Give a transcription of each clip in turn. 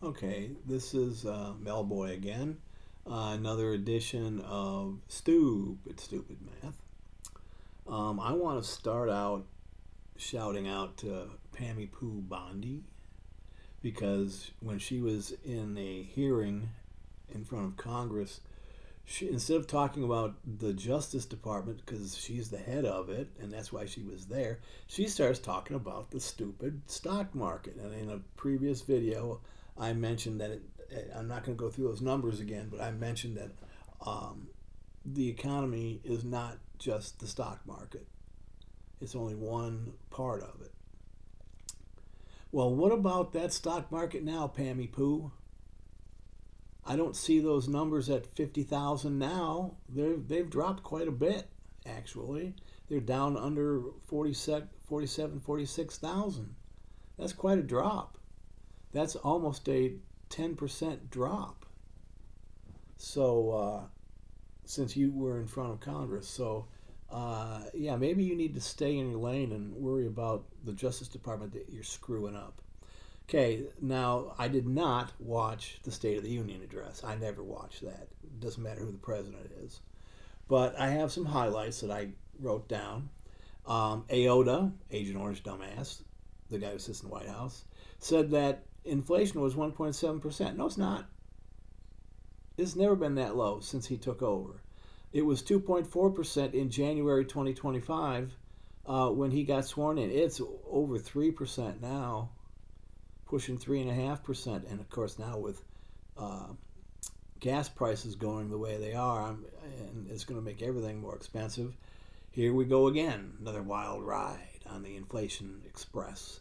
Okay, this is Melboy again. Another edition of Stupid Math. I want to start out shouting out to Pammy Poo Bondi because when she was in a hearing in front of Congress, instead of talking about the Justice Department because she's the head of it and that's why she was there, she starts talking about the stupid stock market. And in a previous video, I mentioned that I'm not going to go through those numbers again, but I mentioned that um, the economy is not just the stock market, it's only one part of it. Well, what about that stock market now, Pammy Poo? I don't see those numbers at 50,000 now. They've dropped quite a bit, actually. They're down under 47, 46,000. That's quite a drop. That's almost a 10% drop. So, since you were in front of Congress. So, yeah, maybe you need to stay in your lane and worry about the Justice Department that you're screwing up. Okay, now I did not watch the State of the Union address. I never watch that. It doesn't matter who the president is. But I have some highlights that I wrote down. AOTA, Agent Orange Dumbass, the guy who sits in the White House, said that inflation was 1.7%. No, it's not. It's never been that low since he took over. It was 2.4% in January 2025 when he got sworn in. It's over 3% now, pushing 3.5%. And of course, now with uh, gas prices going the way they are, and it's going to make everything more expensive. Here we go again, another wild ride on the inflation express.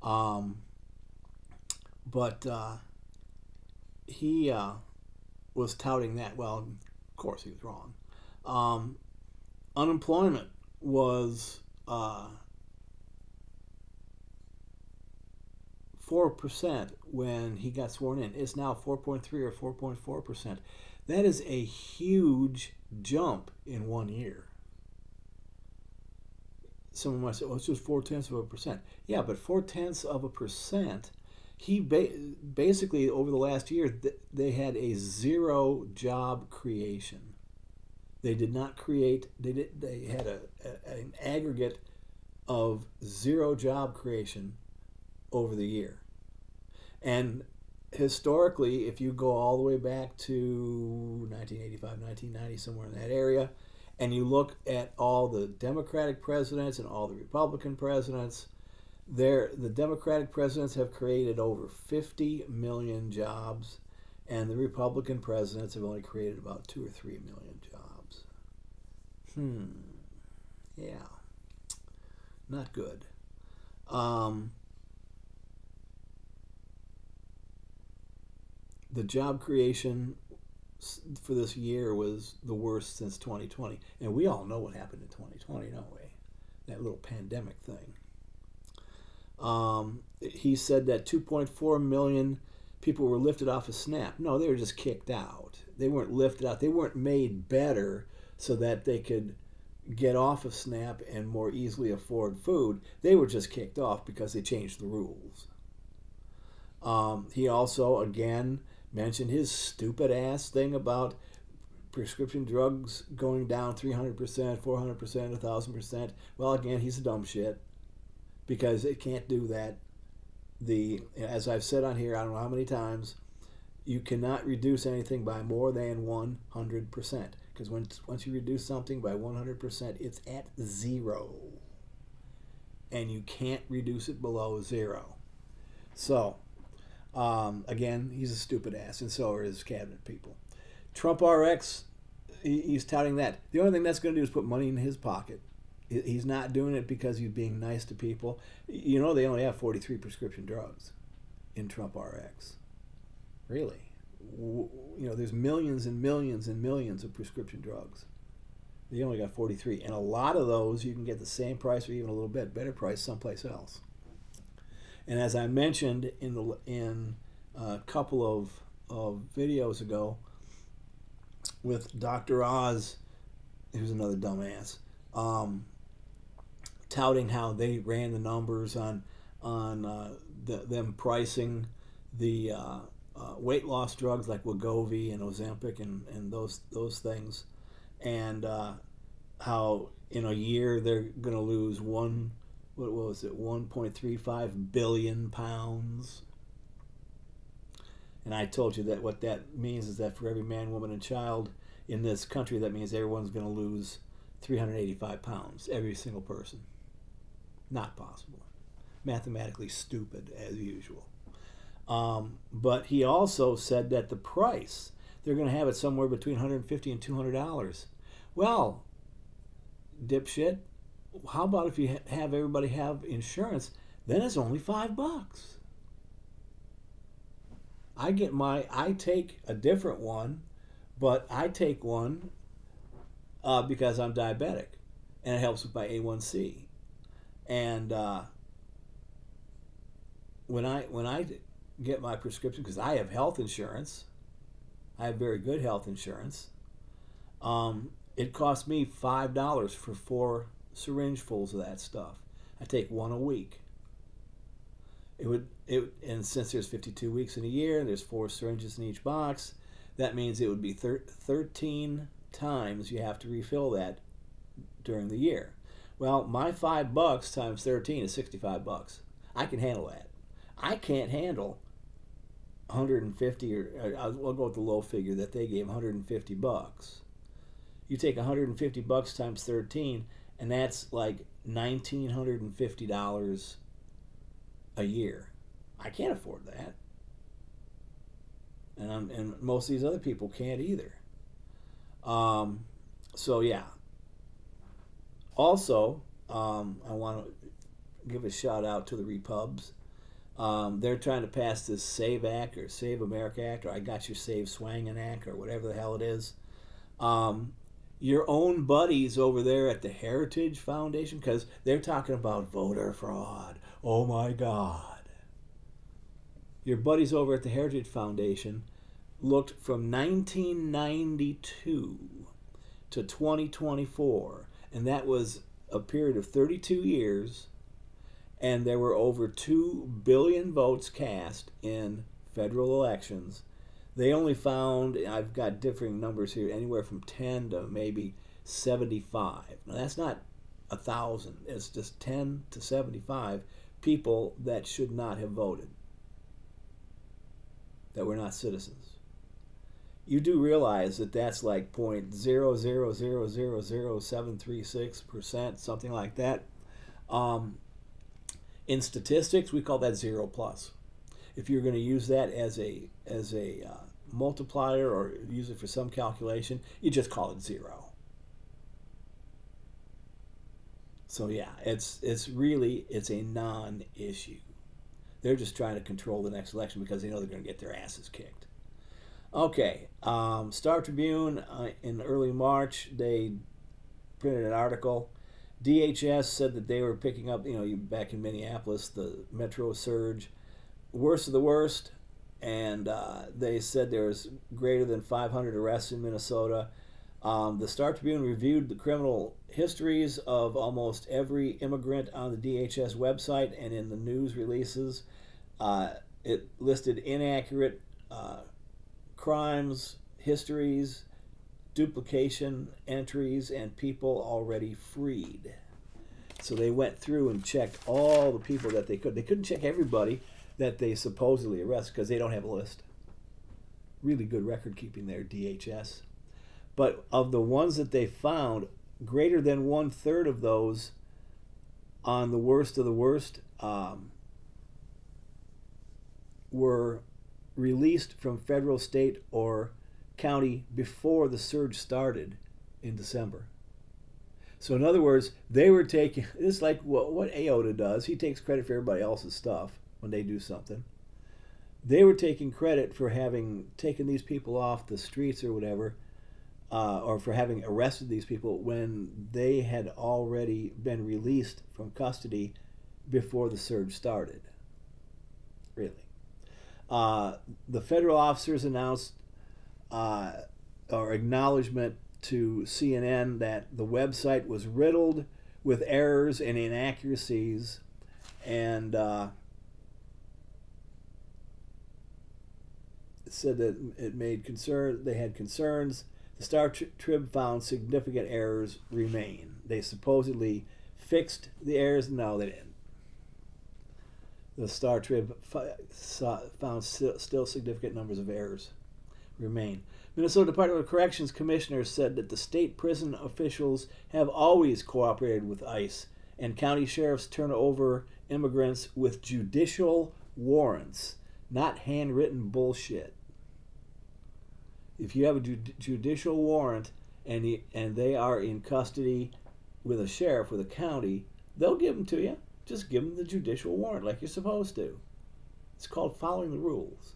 Um, but he was touting that. Well, of course he was wrong. Um, Unemployment was 4% when he got sworn in. It's now 4.3 or 4.4%. That is a huge jump in 1 year. Someone might say, "Well, it's just 0.4%." Yeah, but 0.4%. Basically over the last year they had a zero job creation. They did not create. They had an aggregate of zero job creation over the year. And historically, if you go all the way back to 1985, 1990, somewhere in that area, and you look at all the Democratic presidents and all the Republican presidents, the Democratic presidents have created over 50 million jobs, and the Republican presidents have only created about 2 or 3 million jobs. Hmm. Yeah, not good. Um, the job creation for this year was the worst since 2020. And we all know what happened in 2020, don't we? That little pandemic thing. He said that 2.4 million people were lifted off of SNAP. No, they were just kicked out. They weren't lifted out. They weren't made better so that they could get off of SNAP and more easily afford food. They were just kicked off because they changed the rules. He also, again, mentioned his stupid ass thing about prescription drugs going down 300%, 400%, 1,000%. Well, again, he's a dumb shit because it can't do that. As I've said on here, I don't know how many times, you cannot reduce anything by more than 100% because once you reduce something by 100%, it's at zero, and you can't reduce it below zero. So, again, he's a stupid ass, and so are his cabinet people. Trump RX, he's touting that. The only thing that's going to do is put money in his pocket. He's not doing it because he's being nice to people. You know, they only have 43 prescription drugs in Trump RX. Really? There's millions and millions and millions of prescription drugs. They only got 43. And a lot of those you can get the same price or even a little bit better price someplace else. And as I mentioned in a couple of videos ago with Dr. Oz, who's another dumbass, touting how they ran the numbers on them pricing the weight loss drugs like Wegovy and Ozempic and those things, and how in a year they're going to lose what was it, 1.35 billion pounds. And I told you that what that means is that for every man, woman, and child in this country, that means everyone's going to lose 385 pounds, every single person. Not possible. Mathematically stupid, as usual. But he also said that the price, they're going to have it somewhere between $150 and $200. Well, dipshit, how about if you have everybody have insurance? Then it's only $5. I take a different one, but I take one because I'm diabetic, and it helps with my A1C. And when I get my prescription, because I have health insurance, I have very good health insurance. It costs me $5 for 4 syringefuls of that stuff. I take one a week. And since there's 52 weeks in a year, and there's 4 syringes in each box, that means it would be 13 times you have to refill that during the year. Well, my $5 times 13 is $65. I can handle that. I can't handle 150, or I'll go with the low figure that they gave, $150. You take $150 times 13, and that's like $1,950 a year. I can't afford that, and most of these other people can't either. So yeah. Also, I want to give a shout out to the Repubs. They're trying to pass this SAVE Act or Save America Act, or I Got Your Save Swangin' Act, or whatever the hell it is. Your own buddies over there at the Heritage Foundation, because they're talking about voter fraud. Oh my God. Your buddies over at the Heritage Foundation looked from 1992 to 2024, and that was a period of 32 years, and there were over 2 billion votes cast in federal elections. They only found, I've got differing numbers here, anywhere from 10 to maybe 75. Now that's not 1,000, it's just 10 to 75 people that should not have voted, that were not citizens. You do realize that that's like 0.0000736%, something like that. In statistics, we call that 0+. If you're going to use that as a multiplier or use it for some calculation, you just call it 0. So yeah, it's a non-issue. They're just trying to control the next election because they know they're going to get their asses kicked. Okay, Star Tribune in early March, they printed an article. DHS said that they were picking up, back in Minneapolis, the Metro surge, worst of the worst, and they said there was greater than 500 arrests in Minnesota. The Star Tribune reviewed the criminal histories of almost every immigrant on the DHS website and in the news releases. It listed inaccurate crimes, histories, duplication entries, and people already freed. So they went through and checked all the people that they could. They couldn't check everybody that they supposedly arrested because they don't have a list. Really good record keeping there, DHS. But of the ones that they found, greater than 1/3 of those on the worst of the worst were released from federal, state, or county before the surge started in December. So in other words, they were taking, it's like what AOTA does. He takes credit for everybody else's stuff when they do something. They were taking credit for having taken these people off the streets or whatever, or for having arrested these people when they had already been released from custody before the surge started. Really. The federal officers announced or acknowledgement to CNN that the website was riddled with errors and inaccuracies, and said that it made concern. They had concerns. The Star Trib found significant errors remain. They supposedly fixed the errors. No, they didn't. The Star Trib found still significant numbers of errors remain. Minnesota Department of Corrections Commissioner said that the state prison officials have always cooperated with ICE, and county sheriffs turn over immigrants with judicial warrants, not handwritten bullshit. If you have a judicial warrant and they are in custody with a sheriff, with a county, they'll give them to you. Just give them the judicial warrant like you're supposed to. It's called following the rules.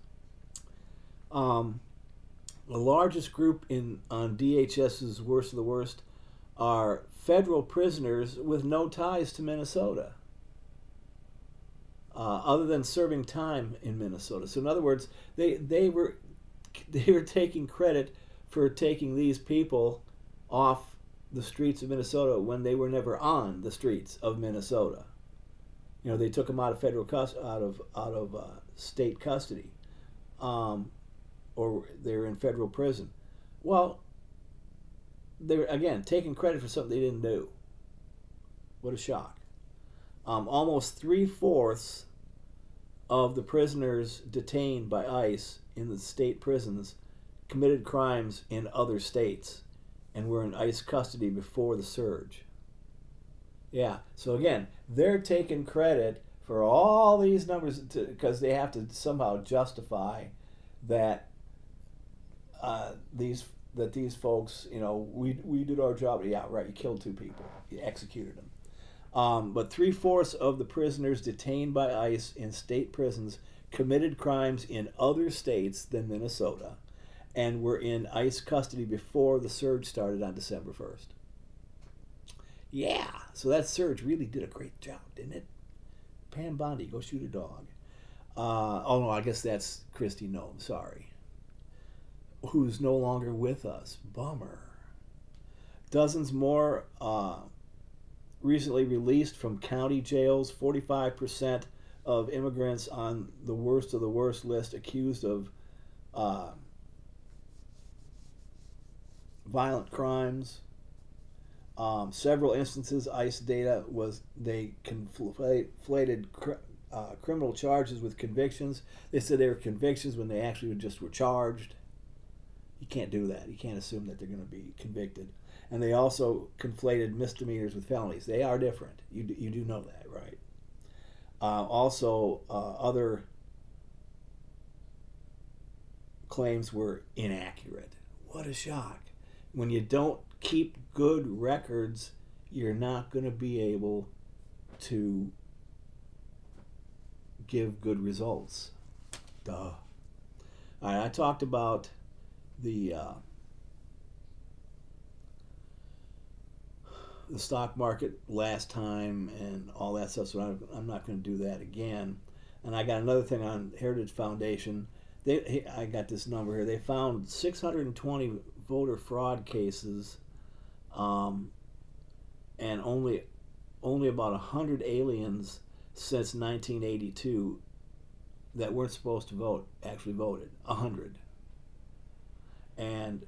The largest group on DHS's Worst of the Worst are federal prisoners with no ties to Minnesota, other than serving time in Minnesota. So in other words, they were taking credit for taking these people off the streets of Minnesota when they were never on the streets of Minnesota. You know, they took them out of federal out of state custody, or they're in federal prison. Well, they're again taking credit for something they didn't do. What a shock! Almost 3/4 of the prisoners detained by ICE in the state prisons committed crimes in other states and were in ICE custody before the surge. Yeah, so again, they're taking credit for all these numbers because they have to somehow justify that these folks, you know, we did our job. Yeah, right. You killed 2 people. You executed them. But 3/4 of the prisoners detained by ICE in state prisons committed crimes in other states than Minnesota and were in ICE custody before the surge started on December 1st. Yeah, so that surge really did a great job, didn't it? Pam Bondi, go shoot a dog. Oh no, I guess that's Christy Nome, sorry. Who's no longer with us. Bummer. Dozens more recently released from county jails. 45% of immigrants on the worst of the worst list accused of violent crimes. Several instances, ICE data was they conflated criminal charges with convictions. They said they were convictions when they actually just were charged. You can't do that. You can't assume that they're going to be convicted. And they also conflated misdemeanors with felonies. They are different. You do know that, right? Also, other claims were inaccurate. What a shock. When you don't keep good records, you're not going to be able to give good results. Duh. All right, I talked about the stock market last time and all that stuff, so I'm not going to do that again. And I got another thing on Heritage Foundation. I got this number here. They found 620 voter fraud cases, and only about 100 aliens since 1982 that weren't supposed to vote actually voted. 100. And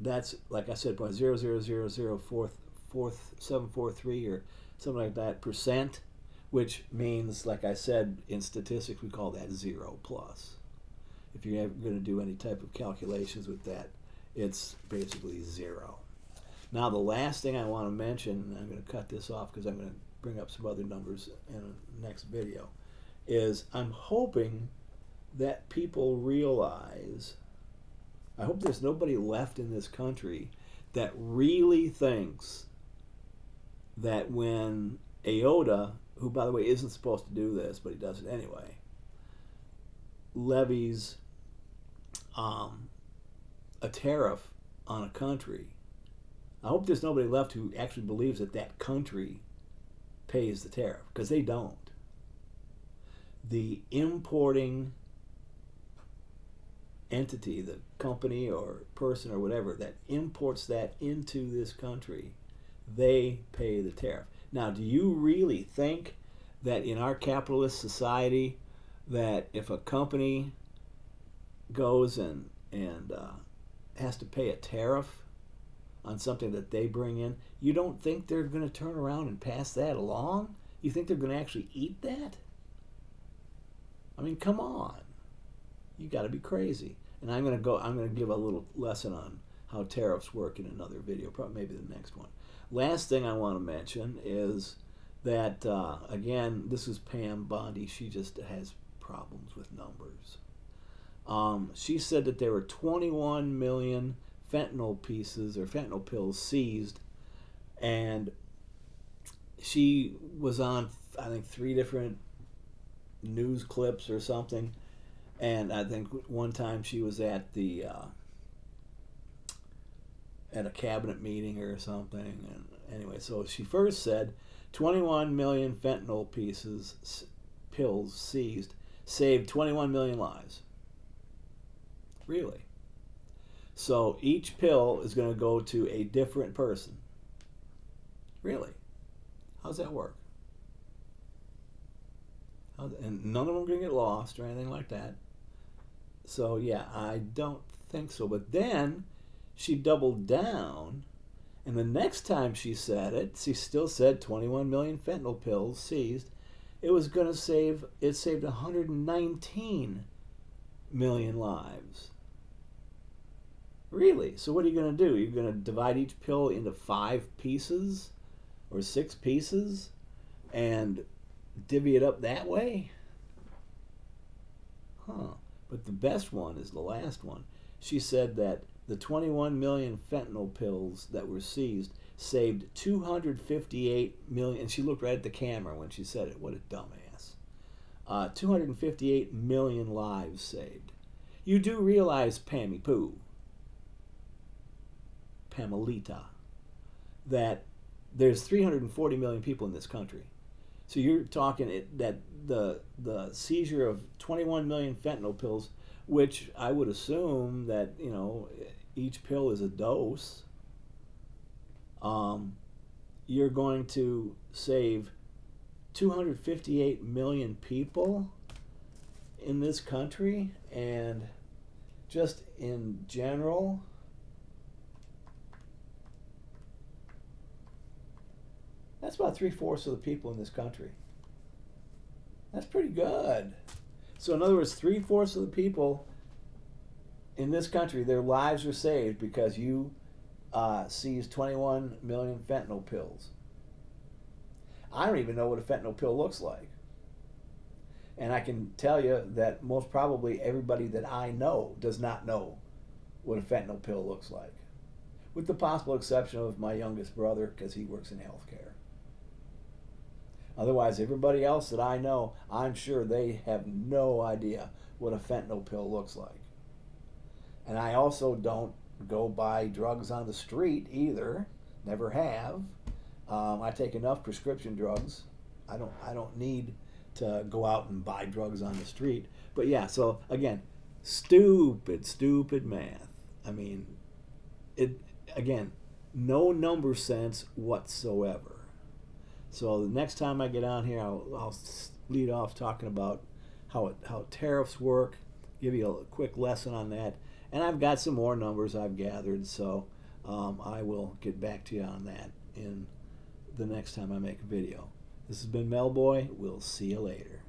that's, like I said, 0.0004743 or something like that percent, which means, like I said, in statistics we call that 0 plus. If you're ever going to do any type of calculations with that, it's basically 0. Now the last thing I want to mention, and I'm going to cut this off because I'm going to bring up some other numbers in the next video, is I'm hoping that people realize, I hope there's nobody left in this country that really thinks that when AOTA, who by the way isn't supposed to do this, but he does it anyway, levies a tariff on a country, I hope there's nobody left who actually believes that that country pays the tariff, because they don't. The importing entity, the company or person or whatever that imports that into this country, they pay the tariff. Now, do you really think that in our capitalist society that if a company goes and has to pay a tariff on something that they bring in, you don't think they're going to turn around and pass that along? You think they're going to actually eat that? I mean, come on. You got to be crazy. And I'm going to give a little lesson on how tariffs work in another video, probably maybe the next one. Last thing I want to mention is that, again, this is Pam Bondi. She just has problems with numbers. She said that there were 21 million fentanyl pieces or fentanyl pills seized, and she was on, I think, 3 different news clips or something, and I think one time she was at a cabinet meeting or something, and anyway, so she first said 21 million fentanyl pills seized saved 21 million lives. Really? So each pill is going to go to a different person. Really? How's that work? And none of them are going to get lost or anything like that. So yeah, I don't think so. But then she doubled down, and the next time she said it, she still said 21 million fentanyl pills seized. It saved 119 million lives. Really? So what are you going to do? You're going to divide each pill into 5 pieces or 6 pieces and divvy it up that way? Huh. But the best one is the last one. She said that the 21 million fentanyl pills that were seized saved 258 million. And she looked right at the camera when she said it. What a dumbass. 258 million lives saved. You do realize, Pamelita, that there's 340 million people in this country. So you're talking that the seizure of 21 million fentanyl pills, which I would assume that, each pill is a dose, you're going to save 258 million people in this country, and just in general, that's about 3/4 of the people in this country. That's pretty good. So in other words, 3/4 of the people in this country, their lives are saved because you seized 21 million fentanyl pills. I don't even know what a fentanyl pill looks like. And I can tell you that most probably everybody that I know does not know what a fentanyl pill looks like, with the possible exception of my youngest brother, because he works in healthcare. Otherwise, everybody else that I know, I'm sure they have no idea what a fentanyl pill looks like. And I also don't go buy drugs on the street either. Never have. I take enough prescription drugs. I don't need to go out and buy drugs on the street. But yeah, so again, stupid math. I mean, no number sense whatsoever. So the next time I get on here, I'll lead off talking about how tariffs work, give you a quick lesson on that, and I've got some more numbers I've gathered, so I will get back to you on that in the next time I make a video. This has been Melboy. We'll see you later.